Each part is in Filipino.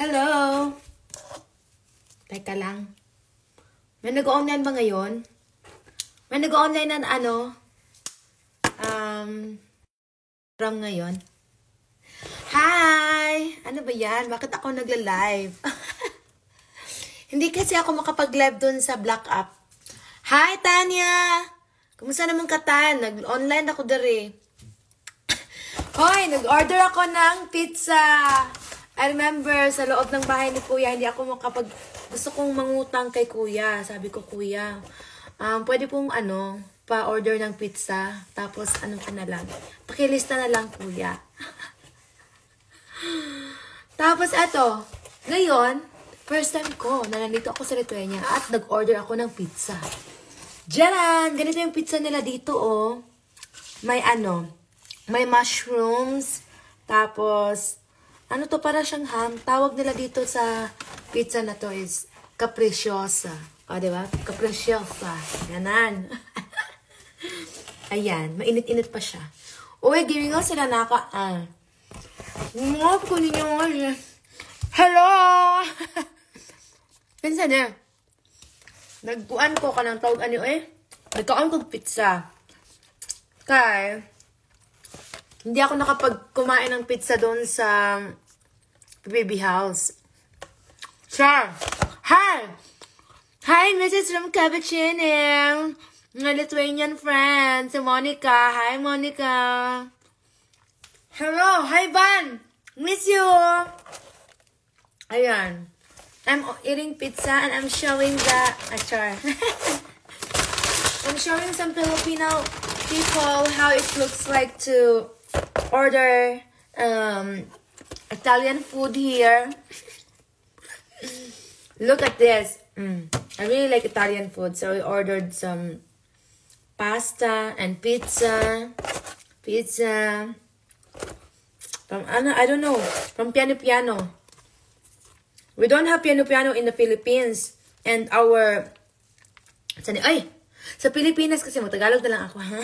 Hello! Teka lang. May nag-online ba ngayon? May nag-online na from ngayon? Hi! Ano ba yan? Bakit ako nagla-live? Hindi kasi ako makapag-live dun sa Black App. Hi, Tanya! Kumusta naman ka, Tan? Nag-online ako dari. Hoy, nag-order ako ng pizza. I remember, sa loob ng bahay ni Kuya, hindi ako gusto kong mangutang kay Kuya. Sabi ko, Kuya, pwede pong pa-order ng pizza. Tapos, pakilista na lang, Kuya. Tapos, ngayon, first time ko na nandito ako sa Lithuania at nag-order ako ng pizza. Diyan! Ganito yung pizza nila dito, oh. May mushrooms. Tapos, para siyang ham. Tawag nila dito sa pizza na to is capricciosa. O, diba? Capricciosa. Ganan. Ayan. Mainit-init pa siya. Uy, giving us sila kunin niyo nga siya. Hello! Pinsan eh. Nagkuan ko ka ng tawag nagkaan ko pizza. Kaya, hindi ako nakapag-kumain ng pizza doon sa baby house. Sure. Hi! Hi, Mrs. from Cappuccino. My Lithuanian friend, si Monica. Hi, Monica. Hello. Hi, Van. Miss you. Ayan. I'm eating pizza and I'm showing I'm showing some Filipino people how it looks like to order Italian food here. Look at this. I really like Italian food, so I ordered some pasta and pizza. From I don't know, from Piano Piano. We don't have Piano Piano in the Philippines, and sa Pilipinas kasi Tagalog na lang ako, ha?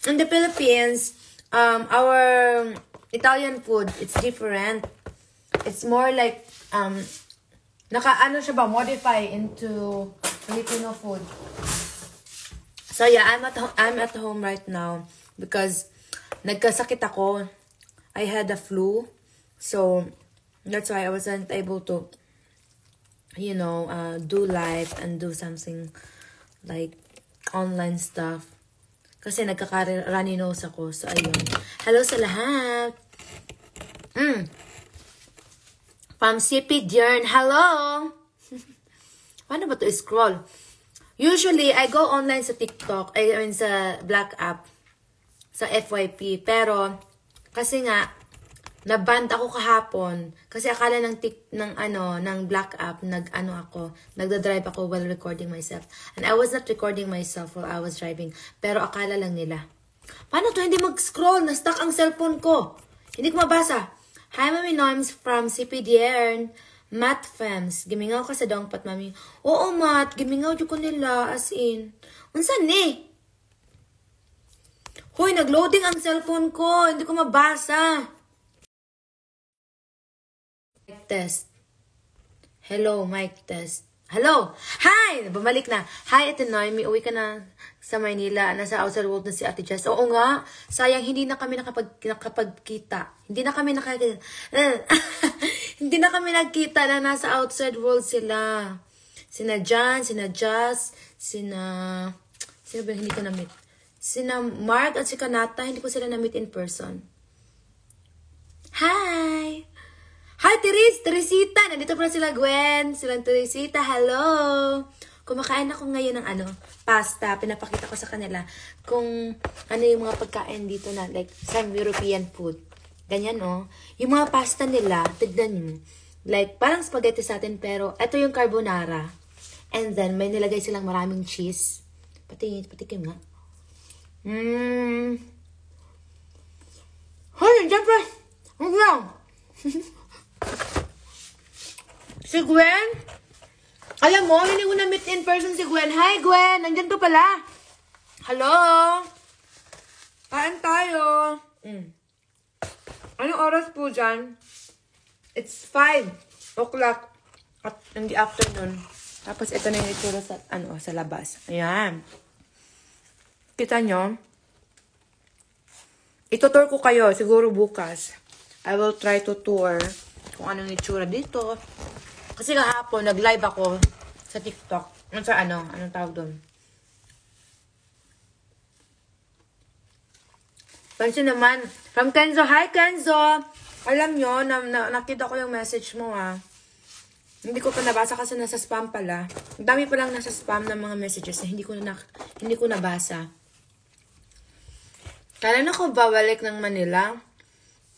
In the Philippines, our Italian food, it's different. It's more like, modify into Filipino food. So yeah, I'm at home right now because nagkasakit ako. I had a flu. So that's why I wasn't able to, do live and do something like online stuff. Kasi nagkaka-runny nose ako. So, ayun. Hello sa lahat. From CP Dern. Hello! Paano ba to scroll? Usually, I go online sa TikTok. I mean, sa Black App. Sa FYP. Pero, kasi nga, na-banned ako kahapon. Kasi akala ng Black App, nagda-drive ako while recording myself. And I was not recording myself while I was driving. Pero akala lang nila. Paano to? Hindi mag-scroll. Na-stuck ang cellphone ko. Hindi ko mabasa. Hi, Mami Norms from CPDR. Matt Fems. Gimingaw ka sa dongpat, Mami. Oo, Matt. Gimingaw ko nila. As in. Unsan ni? Hoy, nag-loading ang cellphone ko. Hindi ko mabasa. Test. Hello, mic test. Hello! Hi! Bumalik na. Hi, Ate Noemi. Uwi ka na sa Maynila. Nasa outside world na si Ate Jess. Oo nga. Sayang, hindi na kami nakapagkita. Hindi na kami hindi na kami nagkita na nasa outside world sila. Sina Jan, sina Jess, sino ba hindi ko na-meet? Sina Mark at si Kanata, hindi ko sila na-meet in person. Hi! Hi, Teresita! Nandito pala sila, Gwen. Silang Teresita, hello! Kumakain ako ngayon ng pasta. Pinapakita ko sa kanila kung ano yung mga pagkain dito na, like, some European food. Ganyan, oh. Yung mga pasta nila, tignan nyo. Like, parang spaghetti sa atin, pero ito yung carbonara. And then, may nilagay silang maraming cheese. Patikim nga. Hoy, dyan pa! Huwag lang! Si Gwen? Alam mo, hindi ko na-meet in person si Gwen. Hi, Gwen! Nandyan ka pala. Hello? Kain tayo. Anong oras po dyan? It's 5 o'clock in the afternoon. Tapos ito na yung itsura sa, sa labas. Ayan. Kita nyo? Itutour ko kayo, siguro bukas. I will try to tour kung anong itsura dito. Kasi kahapon, nag-live ako sa TikTok. Anong tawag doon? Pansin naman, from Kenzo. Hi, Kenzo! Alam nyo, nakita ko yung message mo, Hindi ko pa nabasa kasi nasa spam pala. Ang dami palang nasa spam ng mga messages na hindi ko nabasa. Kailan ako babalik ng Manila?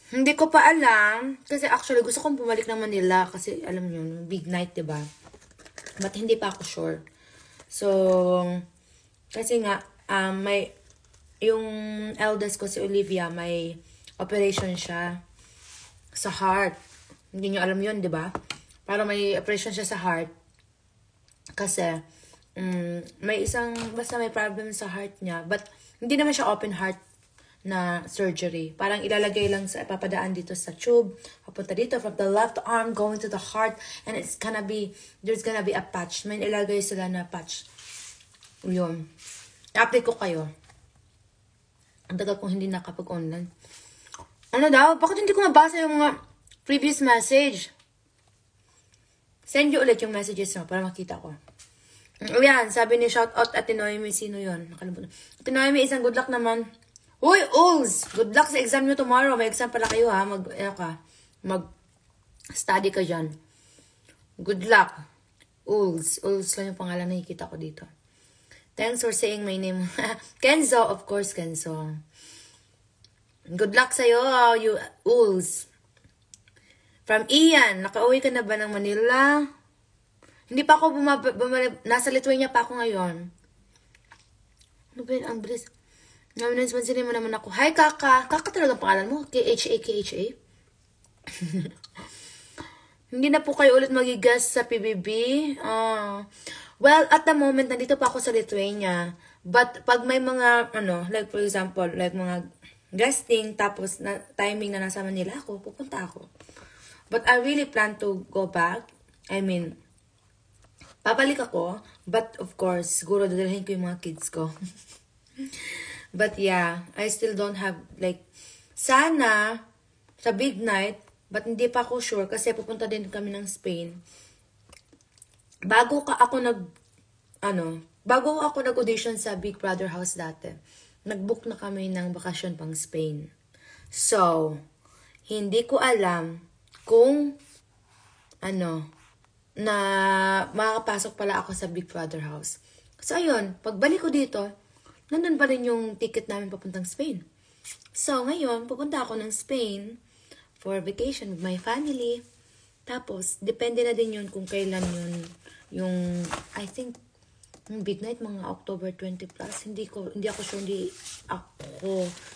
Hindi ko pa alam. Kasi actually, gusto kong bumalik ng Manila. Kasi, alam nyo, big night, diba? But hindi pa ako sure. So, kasi nga, yung eldest ko, si Olivia, may operation siya sa heart. Hindi nyo alam yun, diba? Para may operation siya sa heart. Kasi, basta may problem sa heart niya. But, hindi naman siya open heart na surgery. Parang ilalagay lang papadaan dito sa tube. Papunta dito from the left arm going to the heart. And there's gonna be a patch. May ilagay sila na patch. Yun. I-update ko kayo. Ang tagal kong hindi nakapag-online. Ano daw? Bakit hindi ko mabasa yung mga previous message? Send you ulit yung messages mo para makita ko. Ayan, sabi ni shoutout Ate Noemi. Sino yun? Nakalimutan. Ate Noemi, isang good luck naman. Uy, Uls! Good luck sa exam nyo tomorrow. May exam pala kayo, Mag-study ka dyan. Good luck. Uls. Uls lang yung pangalan na nakikita ko dito. Thanks for saying my name. Kenzo, of course, Kenzo. Good luck sa'yo, you Uls. From Ian, nakauwi ka na ba ng Manila? Hindi pa ako nasa Lithuania pa ako ngayon. Ano ba yun? Ang bilis. Pansinin mo naman ako. Hi, Kaka. Kaka talagang pangalan mo? K-H-A, K-H-A? Hindi na po kayo ulit mag-guest sa PBB? Well, at the moment, nandito pa ako sa Lithuania. But, pag may mga, like for example, like mga guesting, tapos timing na nasa Manila ako, pupunta ako. But I really plan to go back. I mean, papalik ako. But, of course, siguro dadalhin ko yung mga kids ko. But, yeah, I still don't have, like, sana, sa big night, but hindi pa ako sure kasi pupunta din kami ng Spain. Bago ako nag-audition sa Big Brother House dati, nag-book na kami ng bakasyon pang Spain. So, hindi ko alam kung, na makakapasok pala ako sa Big Brother House. So, ayun, pagbalik ko dito, nandun pa rin yung ticket namin papuntang Spain. So, ngayon, pupunta ako ng Spain for vacation with my family. Tapos, depende na din yun kung kailan yung I think, yung big night, mga October 20 plus. Hindi ako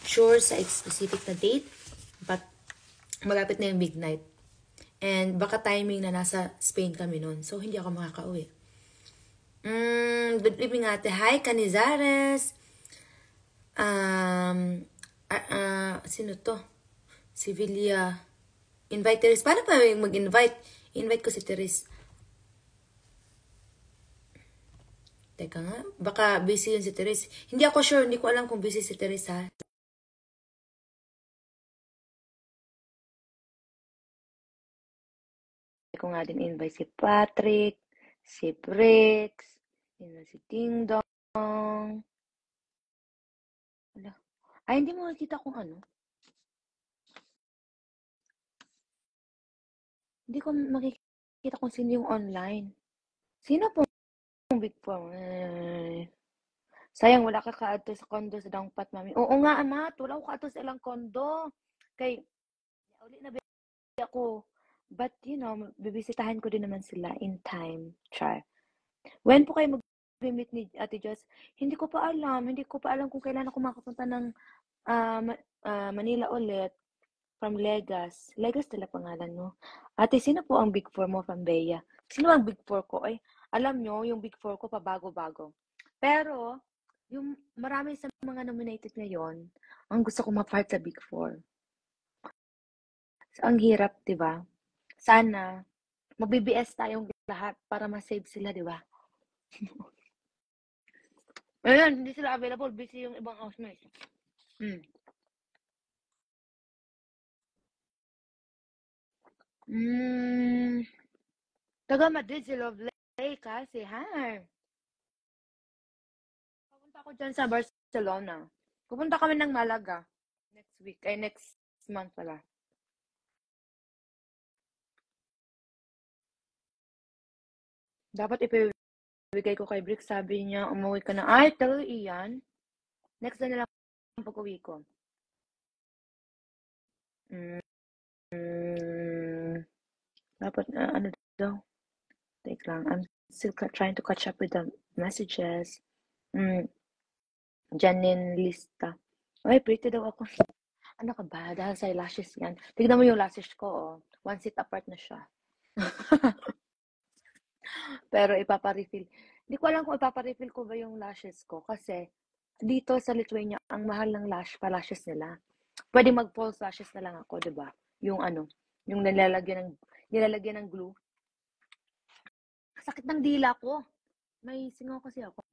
sure sa specific na date. But, malapit na yung big night. And, baka timing na nasa Spain kami nun. So, hindi ako makakauwi. Good evening, ate. Hi, Canizares. Sino to? Si Villa. Invite Teres. Paano pa mag-invite? Invite ko si Teres. Teka nga. Baka busy yun si Teres. Hindi ako sure. Hindi ko alam kung busy si Teres, ha? Ko nga din invite si Patrick, si Brix, si Ding Dong. Wala. Ay, hindi mo makikita kung ano. Hindi ko makikita kung sino yung online. Sino po yung Big Four? Sayang, wala ka ka-ato sa condo sa Dangpat, mami. Oo nga, amat. Wala ko ka-ato sa ilang condo. Kay, uli na ako. But, bibisitahan ko din naman sila in time. Char. When po kayo mag-meet ni Ate Joss? Hindi ko pa alam. Hindi ko pa alam kung kailan ako makapunta ng Manila ulit. From Legas. Legas tala pangalan mo. Ate, sino po ang Big Four mo from Bea? Sino ang Big Four ko? Ay, alam nyo, yung Big Four ko pabago-bago. Pero, yung marami sa mga nominated ngayon, ang gusto ko ma-part sa Big Four. So, ang hirap, diba? Sana, mag-BBS tayong lahat para ma-save sila, di ba? Ayun, hindi sila available. Busy yung ibang housemates. Mm. Taga Madrid si Lovely kasi, ha? Pupunta ako dyan sa Barcelona. Pupunta kami ng Malaga. Next week. Ay, next month pala. Dapat ipibigay ko kay Brick. Sabi niya, umuwi ka na. Ay, talaga iyan. Next na lang pag-uwi ko. Dapat, ano daw? Take lang. I'm still trying to catch up with the messages. Janine Lista. Ay, pretty daw ako. Ano ka ba? Dahil sa lashes yan. Tignan mo yung lashes ko, oh. 1 seat apart na siya. Pero ipaparefill. Hindi ko alam kung ipaparefill ko ba yung lashes ko kasi dito sa Lithuania, ang mahal ng lashes nila. Pwede mag-false lashes na lang ako, di ba? Yung ano, yung nilalagyan ng glue. Sakit ng dila ko. May singaw kasi ako.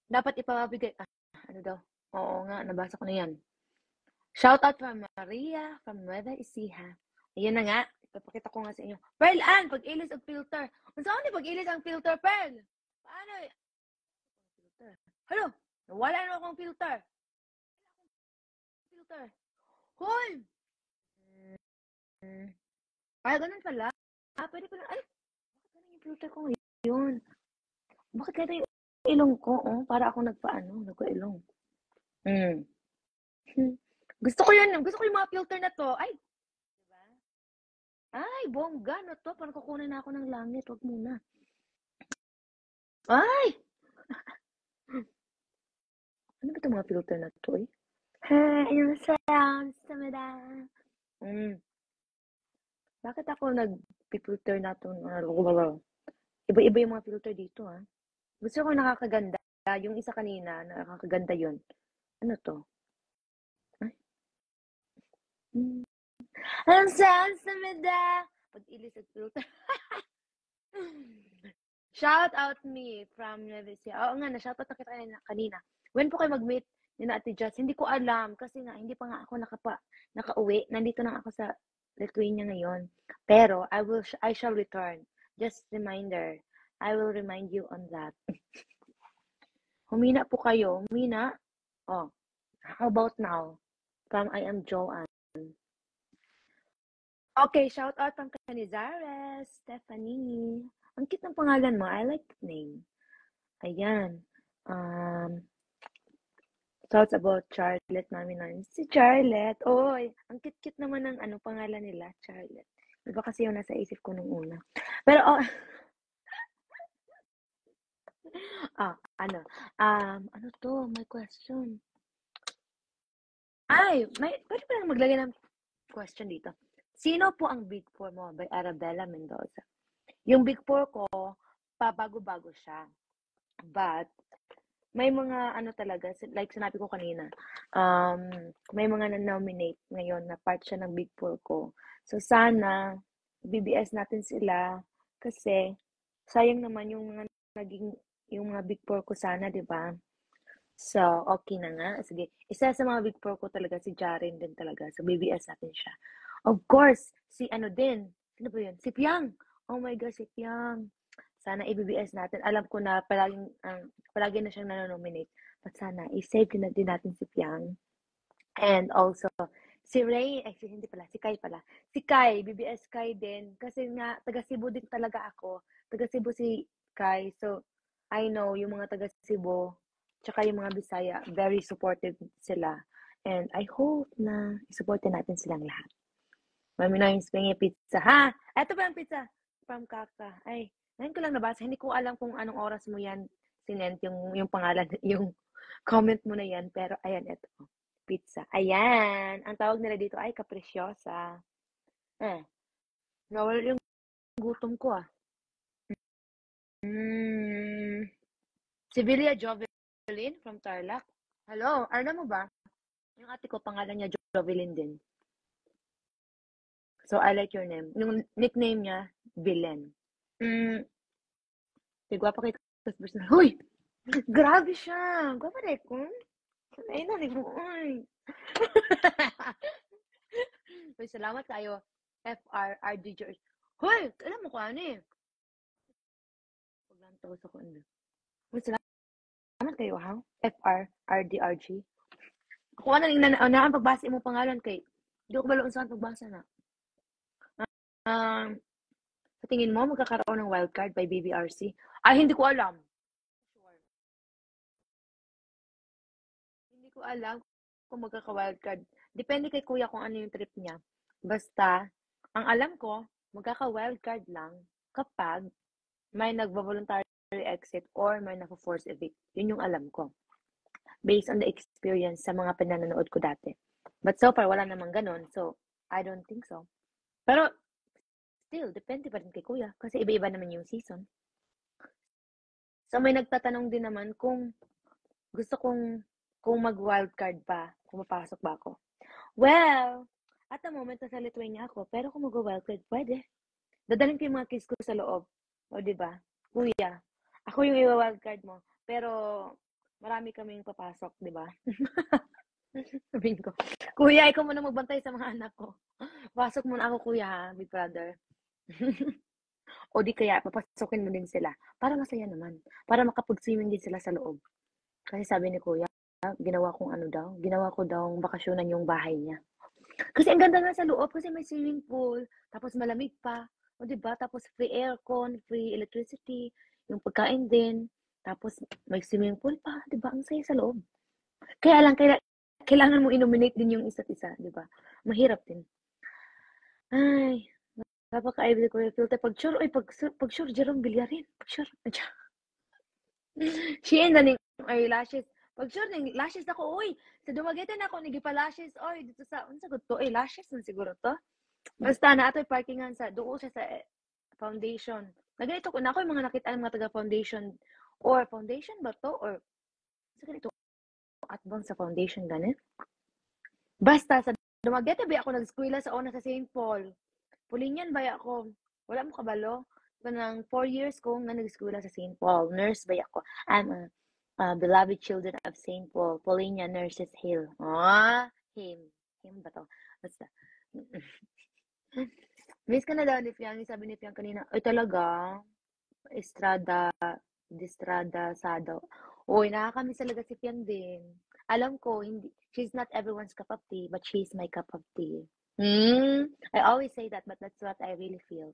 Dapat ipabigay. Ano daw? Oo nga, nabasa ko na yan. Shout out from Maria from Nueva Ecija. Ayun na nga. Ipapakita ko nga sa inyo. Pearl Ann, pag-ilis ang filter. Kung saan ni pag-ilis ang filter, Pearl? Paano? Filter. Hello? Wala na akong filter. Filter. Hoy! Ay, ganun pala. Pwede pala. Ay, bakit ganun yung filter ko ngayon? Bakit ganun yung ilong ko? Oh, para ako nagpa-ilong. Gusto ko yan. Gusto ko yung mga filter na to. Ay, diba? Ay, bongga na to. Parang kukunin na ako ng langit. Huwag muna. Ay! Ano ba itong mga filter na to eh? Hey, yung sounds, samada. Bakit ako nag-filter na to? Iba-iba yung mga filter dito, ha? Gusto ko nakakaganda. Yung isa kanina, nakakaganda yun. Ano to? Ay? Ang sounds, samada. Pag-ilis at filter. Shout out me from Nevesia. Oo nga, na-shout out na kita kanina. When po kayo mag-meet ni Ate Jess, hindi ko alam kasi nga hindi pa nga ako nakauwi. Nandito na ako sa Lithuania ngayon. Pero I shall return. Just reminder. I will remind you on that. Humina po kayo. Humina. Oh. How about now? From I am Joanne. Okay, shout out from Canizares, Stephanie. Ang cute ng pangalan mo. I like the name. Ayan. Thoughts about Charlotte namin. Si Charlotte. Oy, ang cute-cute naman ng pangalan nila, Charlotte. Diba kasi yung nasa isip ko nung una. Pero, ano to? My question. Ay, pwede pa lang maglagay ng question dito. Sino po ang Big Four mo? By Arabella Mendoza. Yung Big Four ko, pabago-bago siya. But, may mga talaga, like sinabi ko kanina, may mga na-nominate ngayon na part siya ng Big Four ko. So, sana, BBS natin sila kasi sayang naman yung mga Big Four ko sana, di ba? So, okay na nga. Sige, isa sa mga Big Four ko talaga si Jaren din talaga. So, BBS natin siya. Of course, si din. Sino ba yun? Si Piang. Oh my gosh, si Piang. Sana i-BBS natin. Alam ko na palagi na siyang nanonominate. But sana, i-save din natin si Piang. And also, si Ray, hindi pala, si Kai pala. Si Kai, BBS Kai din. Kasi nga, taga Cebu din talaga ako. Taga Cebu si Kai. So, I know, yung mga taga Cebu, tsaka yung mga Bisaya, very supportive sila. And I hope na i-supportin natin silang lahat. Mami na yung springy pizza. Ha? Eto ba yung pizza? From Kaka. Ay, ngayon ko lang nabasa. Hindi ko alam kung anong oras mo yan sinent yung pangalan, yung comment mo na yan. Pero, ayan, eto. Pizza. Ayan. Ang tawag nila dito ay capricciosa. Nawala yung gutom ko, Sibilia Jovelyn from Tarlac. Hello, alam mo ba? Yung ate ko, pangalan niya Jovelyn din. So, I like your name. Yung nickname niya, Villain. Tigwapa kay personal. Hoy! Grabe siya! Gwapa rin ko. Ay, nari mo. Uy! Uy, salamat kayo. FRRDJ. Hoy! Alam mo ko ano eh. Paglantaw sa ko. Uy, salamat kayo ha. FRRDRG. Kung ano yung naan pagbasa mo pangalan kay di ko baloon saan pagbasa na. Sa tingin mo, magkakaroon ng wildcard by BBRC? Ay, hindi ko alam. Sure. Hindi ko alam kung magkaka-wildcard. Depende kay kuya kung ano yung trip niya. Basta, ang alam ko, magkaka-wildcard lang kapag may nagva-voluntary exit or may naka-force evict. Yun yung alam ko. Based on the experience sa mga pinanonood ko dati. But so far, wala namang ganun. So, I don't think so. Pero, still, depende pa rin kay kuya. Kasi iba-iba naman yung season. So, may nagtatanong din naman kung gusto kong mag-wildcard pa, kung mapasok ba ako. Well, at the moment, nasa Lithuania ako. Pero kung mag-wildcard, pwede. Dadalhin ko yung mga kids ko sa loob. O, diba? Kuya, ako yung i-wildcard mo. Pero, marami kaming papasok, diba? Sabihin ko, kuya, ikaw muna magbantay sa mga anak ko. Pasok muna ako, kuya, ha, big brother. O di kaya, papasokin mo din sila. Para masaya naman. Para makapag-swimming din sila sa loob. Kasi sabi ni kuya, ginawa ko daw bakasyonan yung bahay niya. Kasi ang ganda nga sa loob kasi may swimming pool, tapos malamig pa. O diba? Tapos free aircon, free electricity, yung pagkain din. Tapos may swimming pool pa, diba? Ang saya sa loob. Kaya lang, kailangan mo i-nominate din yung isa't isa, diba? Mahirap din. Ay, napaka-idol ko yung filter. Pag sure, Jerome Villarin. Pag sure. She and the eyelashes. Pag sure, ng lashes ako, uy, sa Dumaguete na ako, nagipa-lashes, oy, dito sa, ano sa to, lashes na siguro to. Basta na ato'y parkingan sa, doon siya sa foundation. Naganito ko na ako yung mga nakita ng mga taga-foundation, or foundation ba to, or, sa ganito, at bang sa foundation, ganun? Basta, sa Dumaguete ba ako nag-eskwela sa una sa St. Paul. Pulingan ba ako? Wala mo kabalo? Kanang 4 years ko nga nag-eskwela sa St. Paul. Nurse ba ako? I'm a beloved children of St. Paul. Paulinia Nurses Hill. Him. Him ba to? Basta. Miss ka na daw ni Fiang. Sabi ni Fiang kanina, ay talaga, Distrada, Sado. Uy, nakakamiss talaga si Fiang din. Alam ko, hindi, she's not everyone's cup of tea, but she's my cup of tea. I always say that, but that's what I really feel.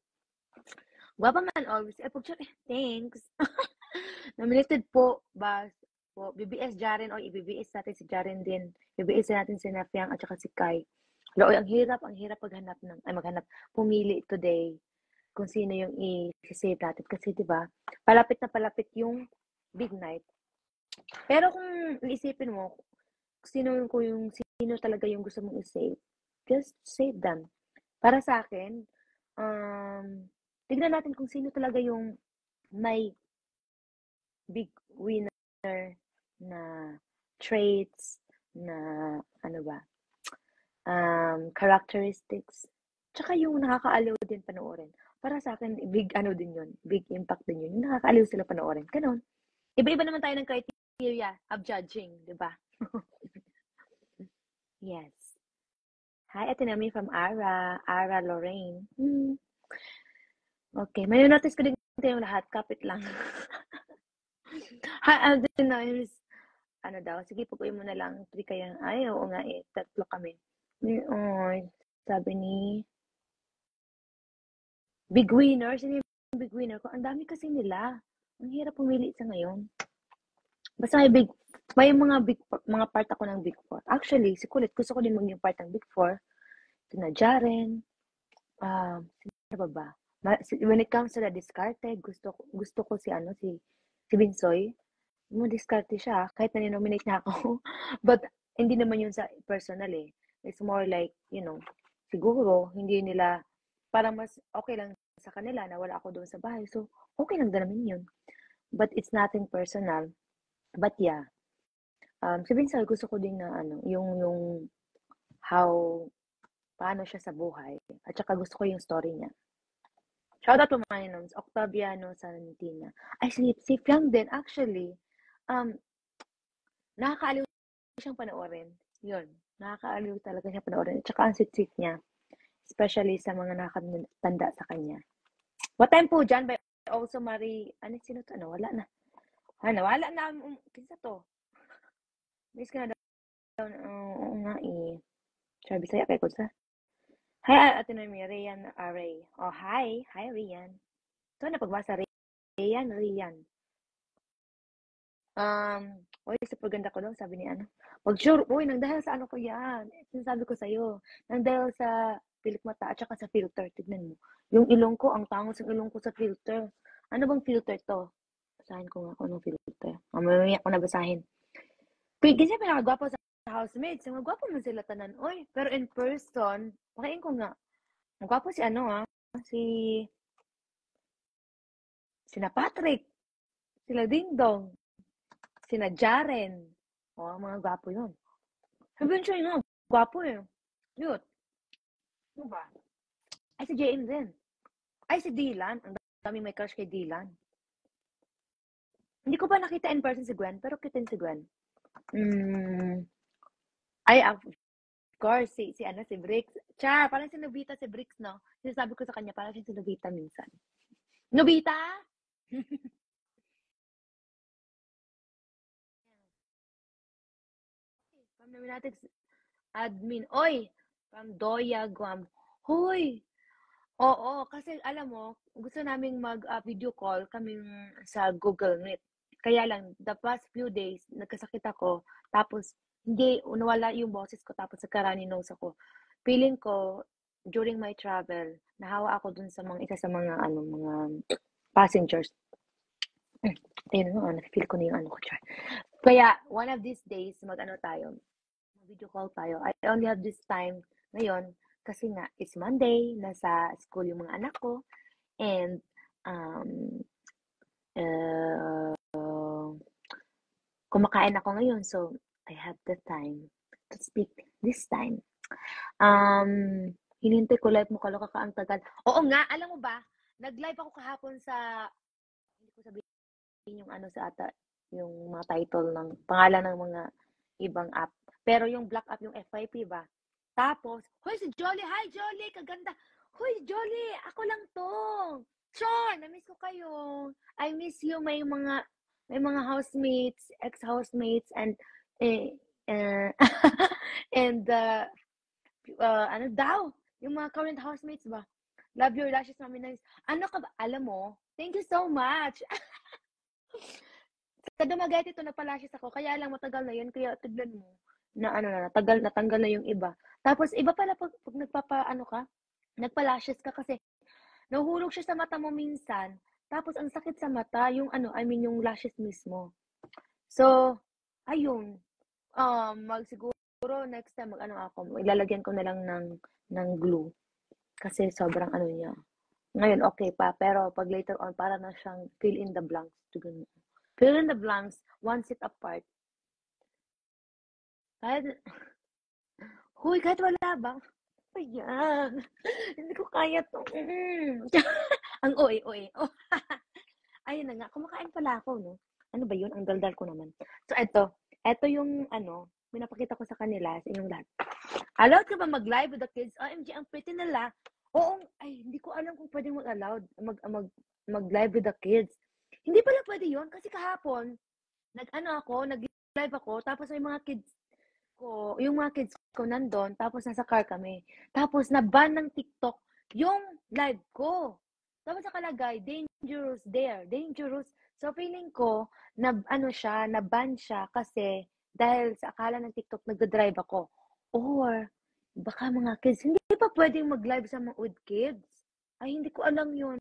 Guwapa man always. Thanks. Nominated po, Bas. Po, BBS Jaren o i-BBS natin si Jaren din. BBS natin si Nafiang at saka si Kai. Loy, ang hirap pumili today kung sino yung i-save natin. Kasi, di ba, palapit na palapit yung big night. Pero kung iisipin mo, sino talaga yung gusto mong i-save, just save them. Para sa akin, tignan natin kung sino talaga yung may big winner na traits, na ano ba, characteristics, tsaka yung nakakaaliw din panoorin. Para sa akin, big din yun, big impact din yun, yung nakakaaliw sila panoorin. Ganon. Iba-iba naman tayo ng criteria of judging, di ba? Yes. Hi, ito namin from Ara Lorraine. Okay, may notice ko din yung lahat, kapit lang. Hi, ano daw, sige, pupuin mo na lang. Kaya, ay, oo nga eh, tatlo kami. Sabi ni big winner, sino yung big winner ko? Ang dami kasi nila. Ang hirap pumili sa ngayon. Basta may mga part ako ng Big Four. Actually, si Kulit, gusto ko din maging part ng Big Four. Ito na Jaren. Ano ba? When it comes to the discarded, gusto ko si Binsoy. Mo-discarte siya, kahit na-nominate na ako. But, hindi naman yun sa personal eh. It's more like, siguro, hindi nila, parang mas okay lang sa kanila na wala ako doon sa bahay. So, okay lang namin yun. But it's nothing personal. But yeah, si Binsoy, gusto ko din na yung how paano siya sa buhay. At saka gusto ko yung story niya. Shout out to my noms, Octaviano Santina. Ay, si Fiang din, actually. Nakakaaliw siyang panoorin. Yun. Nakakaaliw talaga siya panoorin. At saka ang sit niya. Especially sa mga nakatanda sa kanya. What time po dyan? By also Marie, ano, sino to? Ano, wala na. Wala na. Kinsa to? Miss ka na daw. Oo nga eh. Sabi sa'yo, kay Kunsa. Hi, Ate Noemi, Rian Ray. Oh, hi. Hi, Rian. Ito na pagbasa, Rian. Oy, super ganda ko daw, sabi ni ano. Wag sure, uy, nang dahil sa ano ko yan. Sinasabi ko sa'yo. Nang dahil sa pilik mata at saka sa filter. Tignan mo. Yung ilong ko, ang tangos ng ilong ko sa filter. Ano bang filter to? Basahin ko nga kung anong filter. Mamaya ko na basahin. Kasi pinakagwapo sa housemates. Mga gwapo man sila tanan. Oy, pero in person, pakain ko nga. Ang gwapo si ano sina Patrick, sila Dingdong, sina Jaren. Oh, mga gwapo yun. Sabihin siya yun, gwapo eh. Cute. Ano ba? Ay, si JM din. Ay, si Dylan. Ang dami may crush kay Dylan. Hindi ko pa nakita in person si Gwen, pero cute din si Gwen. Ay, of course, si Bricks. Char, parang si Nobita si Bricks, no? Sinasabi ko sa kanya, parang si Nobita minsan. Nobita? From Nominatics admin. Oy! From Doya Guam. Hoy! Oo, kasi alam mo, gusto naming mag-video call kaming sa Google Meet. Kaya lang, the past few days, nagkasakit ako. Tapos, hindi, nawala yung boses ko. Tapos, nagka-runny nose ako. Feeling ko, during my travel, nahawa ako dun sa isa sa mga, mga passengers. Ayun, na-feel ko na yung ko, char. Kaya, one of these days, tayo, video call tayo. I only have this time ngayon kasi nga, it's Monday, nasa school yung mga anak ko, and, kumakain ako ngayon, so, I have the time to speak this time. Hinintay ko live mo, kaloka ka ang tagal. Oo nga, alam mo ba, nag-live ako kahapon sa, hindi ko sabihin yung sa ata, yung mga title ng, pangalan ng mga ibang app. Pero yung black app, yung FYP ba? Tapos, hoy, si Jolly! Hi, Jolly! Kaganda! Hoy, Jolly! Ako lang to! Sure! Na-miss ko kayo! I miss you, may mga housemates, ex-housemates, and, and, ano daw? Yung mga current housemates ba? Love your lashes, Mami Nice. Ano ka ba? Alam mo, thank you so much! Sa Dumaguete ito, nagpa-lashes ako. Kaya lang, matagal na yun. Kaya, tignan mo, natanggal na yung iba. Tapos, iba pala pag nagpa-lashes ka kasi, nahuhulog siya sa mata mo minsan. Tapos, ang sakit sa mata, yung yung lashes mismo. So, ayun. Siguro, next time, ilalagyan ko na lang ng glue. Kasi, sobrang niya. Ngayon, okay pa. Pero, pag later on, para na siyang fill in the blanks. Fill in the blanks, one seat apart. Kahit wala ba? Ayan. Hindi ko kaya to. Ang oy. Oh. Ayun na nga, kumakain pala ako, no? Ano ba yun? Ang daldal ko naman. So, eto yung, pinapakita ko sa kanila, sa inyong lahat. Allowed ka ba mag-live with the kids? OMG, ang pretty nila. Oo, hindi ko alam kung pwedeng mag-allowed, mag-live with the kids. Hindi pala pwede yun, kasi kahapon, nag-live ako, tapos may mga kids ko nandun, tapos nasa car kami. Tapos, na-ban ng TikTok yung live ko. Tapos nakalagay, dangerous there. Dangerous. So, feeling ko, na-ban siya kasi dahil sa akala ng TikTok, nagda-drive ako. Or, baka mga kids, hindi pa pwedeng mag-live sa mga with kids. Ay, hindi ko alam yun.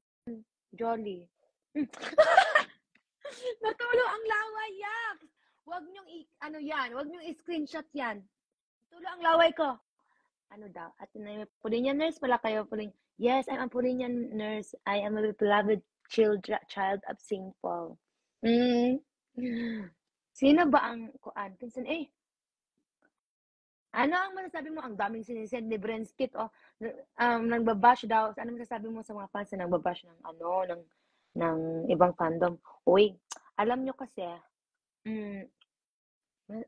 Jolly. Natulo ang laway, yak! Huwag niyong huwag niyong i-screenshot yan. Natulo ang laway ko. Ano daw? At Polinian nurse pala kayo. Yes, I'm a Polinian nurse. I am a beloved child of St. Paul. Sino ba ang kuan? Pinsan, Ano ang masasabi mo? Ang daming sinisend ni Brenskit. Oh, nagbabash daw. Ano masasabi mo sa mga fans na nagbabash ng ng ibang fandom? Uy, alam nyo kasi, mm,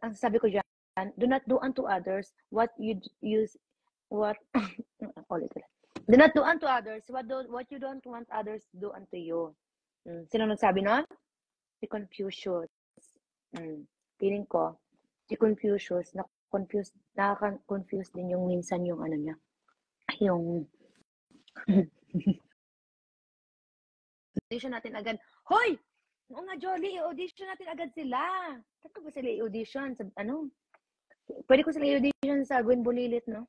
ang sabi ko dyan, do not do unto others what you use, what, ulit. Do not do unto others what you don't want others to do unto you. Sino nagsabi nun? Si Confucius. Feeling ko, si Confucius, nakaka-confuse din yung minsan yung ano niya, yung audition natin agad. Hoy! Oo nga, Jolly, i-audition natin agad sila. Saan ko ba sila i-audition? Sa, ano? Pwede ko sila i-audition sa Gwen Bulilit, no?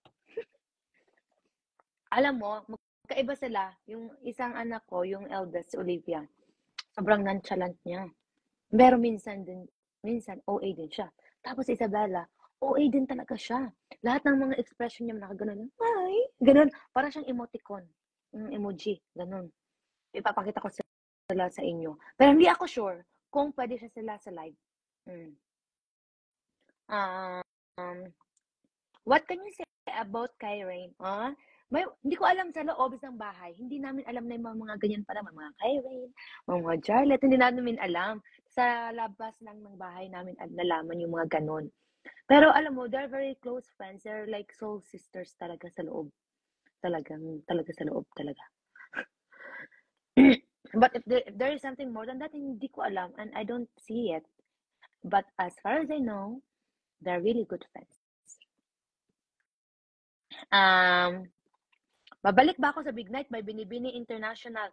Alam mo, magkaiba sila. Yung isang anak ko, yung eldest, si Olivia, sobrang nonchalant niya. Pero minsan OA din siya. Tapos Isabella, OA din talaga siya. Lahat ng mga expression niya nakaganon. Ay, ganon. Parang siyang emoticon. Yung emoji, ganon. Ipapakita ko sila sa inyo. Pero hindi ako sure kung pwede siya sila sa live. What can you say about Kai Rain? Hindi ko alam sa loob ng bahay. Hindi namin alam na yung mga ganyan pala. Mga Kai Rain, mga Jarlet. Hindi namin alam. Sa labas lang ng bahay namin nalaman yung mga ganon. Pero alam mo, they're very close friends. They're like soul sisters talaga sa loob. Talaga sa loob talaga. But if there is something more than that, hindi ko alam and I don't see it. But as far as I know, they're really good friends. Babalik ba ako sa Big Night by Binibini International?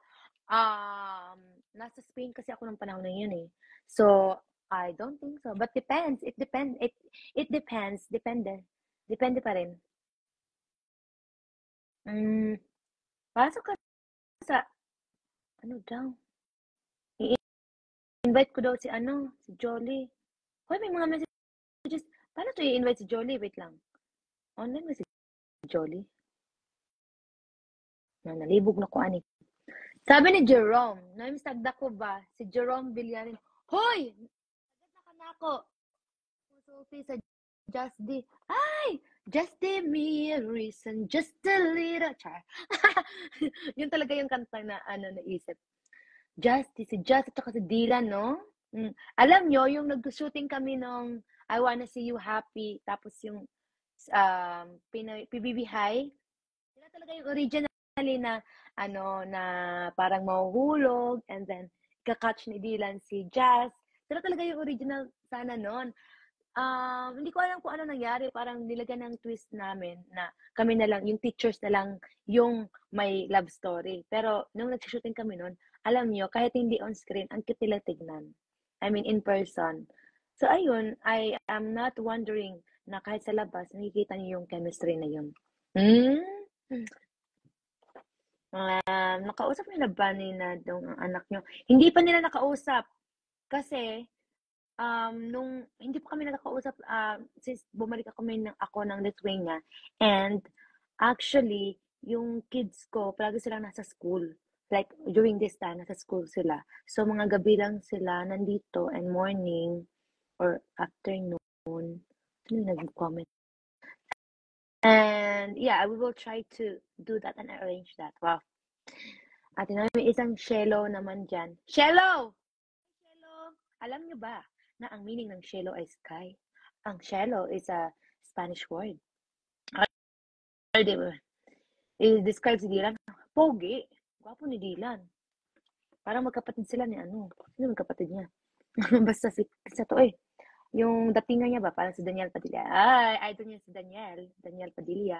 Nasa Spain kasi ako ng panahon na yun eh. So, I don't think so. But depends. It depends. It depends. Depende. Depende pa rin. Pasok ka sa ano daw? I-invite ko daw si Jolly. Hoy, may mga messages. Paano to i-invite si Jolly? Wait lang. Online ba si Jolly? Nalibog na ko, ani. Sabi ni Jerome, naimstagda ko ba? Si Jerome Villarin. Hoy! Agad na ako. Sophie sa Just the, just the mere reason, just a little char. Yun talaga yung kanta na naisip. Si Just at saka si Dylan, no? Alam nyo, yung nag-shooting kami nung I Wanna See You Happy, tapos yung PBB High, sila talaga yung originally na na parang mahuhulog and then kakatch ni Dylan si Jazz. Sila talaga yung original sana noon. Hindi ko alam kung ano nangyari, parang nilagyan ng twist namin na kami na lang, yung teachers na lang yung may love story. Pero nung nag-shooting kami noon, alam nyo, kahit hindi on screen, ang cute nila tignan. I mean, in person. So, ayun, I am not wondering na kahit sa labas, nakikita niyo yung chemistry na yun. Nakausap niyo na ba ni Nadong ang anak niyo? Hindi pa nila nakausap. Kasi, nung hindi pa kami nakausap, since bumalik ako ng Lithuania, and actually, yung kids ko, palagi silang nasa school. Like, during this time, nasa school sila. So, mga gabi lang sila nandito and morning or afternoon. Ano yung nag-comment? And, yeah, we will try to do that and arrange that. Wow. At may isang Shelo naman dyan. Shelo! Alam nyo ba na ang meaning ng Shelo ay sky? Ang Shelo is a Spanish word. It describes si Dylan. Pogi. Gwapo ni Dylan. Parang magkapatid sila ni Sino magkapatid niya? Basta sa to eh. Yung datingan niya ba? Parang si Daniel Padilla. Ay, idol niya si Daniel Padilla.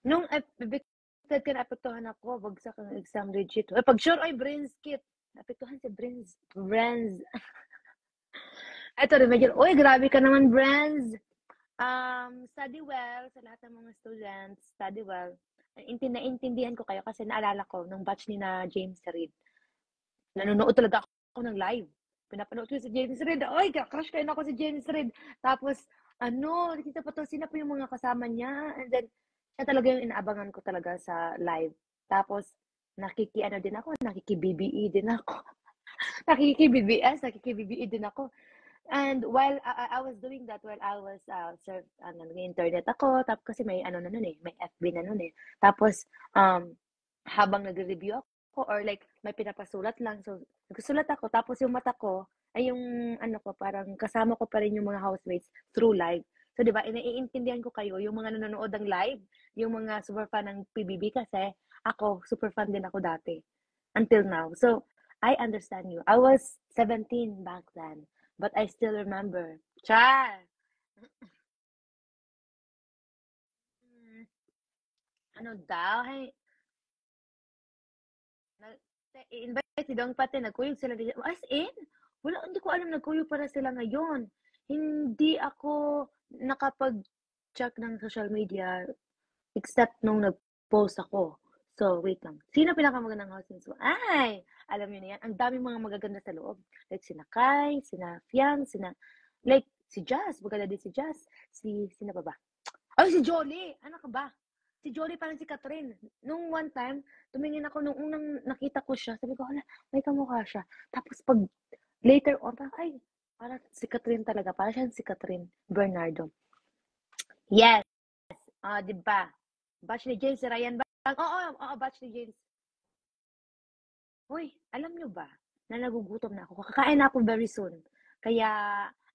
Nung affected ka, naapektuhan ako. Bagsak ang exam legit. Pag sure, brains kit. Naapektuhan si Brains. Ito, remedial. Grabe ka naman, Brains. Study well sa lahat ng mga students. Study well. Naintindihan ko kayo kasi naalala ko nung batch ni na James Reid. Nanonood talaga ako ng live. Pinapanood ko si James Reid. Crush kayo na ako si James Reid. Tapos, nakita pa to, sino pa yung mga kasama niya. And then, siya talaga yung inaabangan ko talaga sa live. Tapos, nakiki-BBE din ako. nakiki-BBE din ako. And while I was doing that, while I was nag-internet ako, tapos kasi may ano na nun eh, may FB na nun eh. Tapos, habang nagre-review ako, or like, may pinapasulat lang, so, nagsusulat ako, tapos yung mata ko, ay yung, ano ko, parang kasama ko pa rin yung mga housemates through live. So, di ba, naiintindihan ko kayo, yung mga nanonood ng live, yung mga super fan ng PBB kasi, ako, super fan din ako dati. Until now. So, I understand you. I was 17 back then. But I still remember. Char! Mm, ano daw? Hey, i-invite si Dong pati, nagkuyog sila. As in, wala, hindi ko alam nagkuyog para sila ngayon. Hindi ako nakapag-check ng social media except nung nag-post ako. So, wait lang. Sino pinakamagandang husbands mo? Ay! Alam niyo na yan. Ang daming mga magaganda sa loob. Like, sina Kai, sina Fian, like, si Jazz. Maganda din si Jazz. Sino pa ba? Ay, si Jolie! Ano ka ba? Si Jolie parang si Catherine. Nung one time, tumingin ako nung unang nakita ko siya. Sabi ko, hala, may kamukha siya. Tapos pag later on, parang, ay, parang si Catherine talaga. Parang siya si Catherine Bernardo. Yes! Di ba? Batch ni James, si Ryan ba? Oo, batch ni James. Hoy, alam nyo ba na nagugutom na ako? Kakain na ako very soon. Kaya,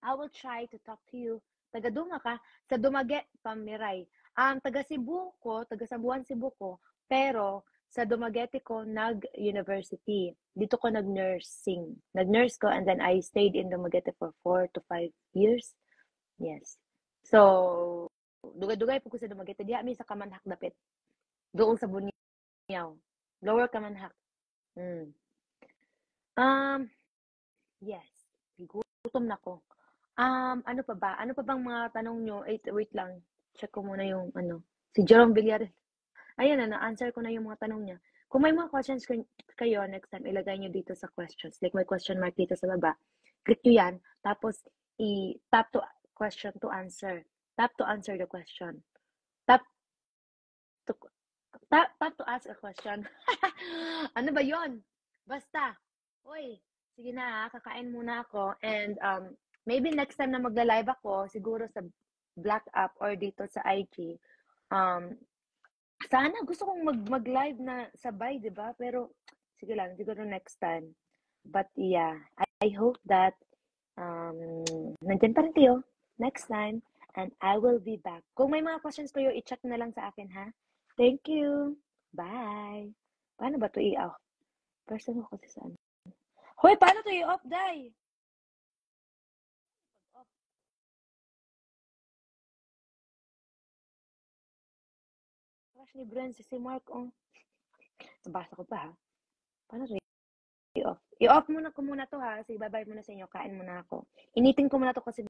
I will try to talk to you. Taga-Duma ka? Sa Dumaguete, Pamiray. Taga Cebu ko, taga Sambuan Cebu ko, pero sa Dumaguete ko nag-university. Dito ko nag-nursing. Nag-nurse ko and then I stayed in Dumaguete for 4 to 5 years. Yes. So, dugay-dugay po ko sa Dumaguete. Di kami sa Kamanhak dapit. Doon sa Bunyaw. Lower Kamanhak. Mm. Um, yes. Gutom na ko. Ano pa ba? Ano pa bang mga tanong nyo? Wait lang. Check ko muna yung ano. Si Jerome Villar. Ayan na, na-answer ko na yung mga tanong niya. Kung may mga questions kayo next time, ilagay nyo dito sa questions. Like may question mark dito sa baba. Click nyo yan. Tapos, tap to question to answer. Tap to answer the question. Tap to, tap to ask a question. Ano ba yon? Basta. Uy, sige na, kakain muna ako. And maybe next time na magla-live ako, siguro sa Black App or dito sa IG, sana gusto kong mag-live na sabay, di ba? Pero, sige lang, siguro next time. But yeah, I hope that nandyan pa rin kayo next time. And I will be back. Kung may mga questions kayo, i-check na lang sa akin, ha? Thank you. Bye. Paano ba ito i-off? Person ko kasi saan? Hoy, paano ito i-off, Day? Off. Crush ni Bren, si Mark, oh. Nabasa ko pa, ha? Paano ito i-off? I-off muna ko muna to, ha? Sige, bye-bye muna sa inyo. Kain muna ako. Initin ko muna to kasi